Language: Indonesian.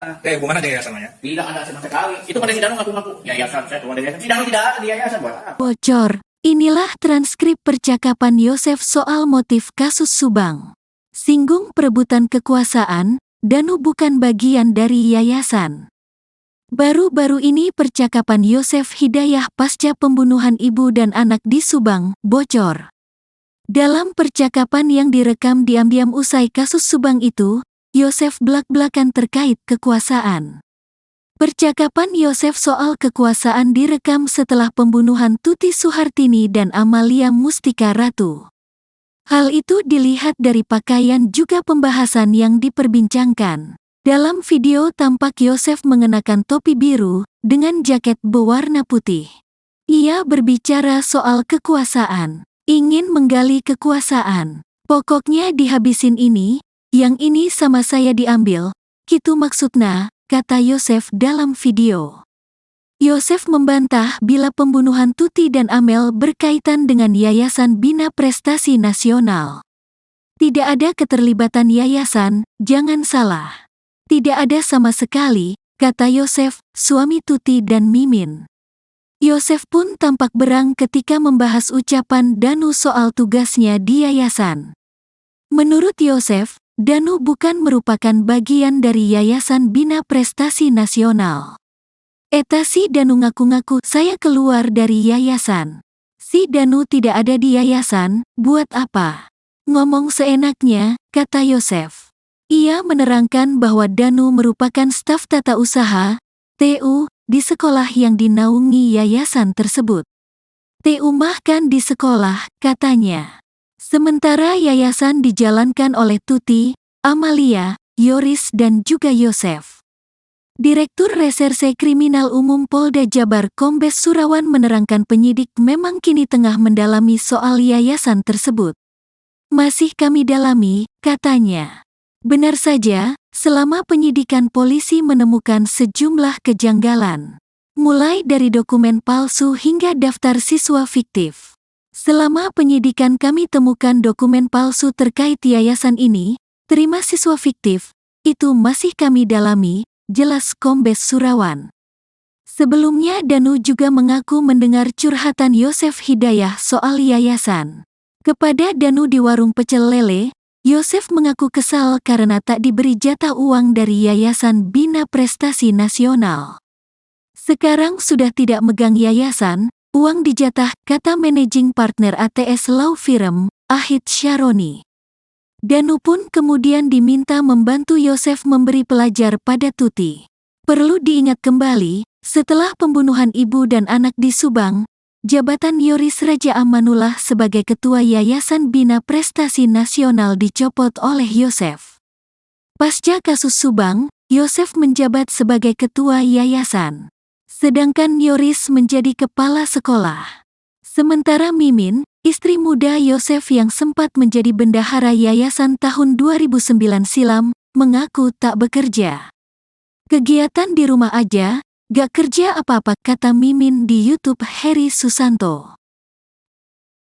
hubungan ada ya samanya? Tidak ada sama sekali. Itu pada si Danu ngaku-ngaku yayasan, saya cuma yayasan. Si Danu tidak ada di yayasan, buat apa? Bocor. Inilah transkrip percakapan Yosef soal motif kasus Subang. Singgung perebutan kekuasaan, Danu bukan bagian dari yayasan. Baru-baru ini percakapan Yosef Hidayah pasca pembunuhan ibu dan anak di Subang bocor. Dalam percakapan yang direkam diam-diam usai kasus Subang itu, Yosef belak-belakan terkait kekuasaan. Percakapan Yosef soal kekuasaan direkam setelah pembunuhan Tuti Suhartini dan Amalia Mustika Ratu. Hal itu dilihat dari pakaian juga pembahasan yang diperbincangkan. Dalam video tampak Yosef mengenakan topi biru dengan jaket berwarna putih. Ia berbicara soal kekuasaan, ingin menggali kekuasaan. Pokoknya dihabisin ini, yang ini sama saya diambil, gitu maksudnya, kata Yosef dalam video. Yosef membantah bila pembunuhan Tuti dan Amel berkaitan dengan Yayasan Bina Prestasi Nasional. Tidak ada keterlibatan yayasan, jangan salah. Tidak ada sama sekali, kata Yosef, suami Tuti dan Mimin. Yosef pun tampak berang ketika membahas ucapan Danu soal tugasnya di yayasan. Menurut Yosef, Danu bukan merupakan bagian dari Yayasan Bina Prestasi Nasional. Eta si Danu ngaku-ngaku saya keluar dari yayasan. Si Danu tidak ada di yayasan, buat apa? Ngomong seenaknya, kata Yosef. Ia menerangkan bahwa Danu merupakan staf tata usaha, TU, di sekolah yang dinaungi yayasan tersebut. TU mah kan di sekolah, katanya. Sementara yayasan dijalankan oleh Tuti, Amalia, Yoris dan juga Yosef. Direktur Reserse Kriminal Umum Polda Jabar Kombes Surawan menerangkan penyidik memang kini tengah mendalami soal yayasan tersebut. Masih kami dalami, katanya. Benar saja, selama penyidikan polisi menemukan sejumlah kejanggalan. Mulai dari dokumen palsu hingga daftar siswa fiktif. Selama penyidikan kami temukan dokumen palsu terkait yayasan ini, terima siswa fiktif, itu masih kami dalami, jelas Kombes Surawan. Sebelumnya Danu juga mengaku mendengar curhatan Yosef Hidayah soal yayasan. Kepada Danu di warung pecel lele, Yosef mengaku kesal karena tak diberi jatah uang dari Yayasan Bina Prestasi Nasional. Sekarang sudah tidak megang yayasan, uang dijatah, kata managing partner ATS Law Firm, Ahid Syaroni. Danu pun kemudian diminta membantu Yosef memberi pelajar pada Tuti. Perlu diingat kembali, setelah pembunuhan ibu dan anak di Subang, jabatan Yoris Raja Amanullah sebagai Ketua Yayasan Bina Prestasi Nasional dicopot oleh Yosef. Pasca kasus Subang, Yosef menjabat sebagai Ketua Yayasan. Sedangkan Yoris menjadi kepala sekolah. Sementara Mimin, istri muda Yosef yang sempat menjadi bendahara yayasan tahun 2009 silam, mengaku tak bekerja. Kegiatan di rumah aja, gak kerja apa-apa, kata Mimin di YouTube Heri Susanto.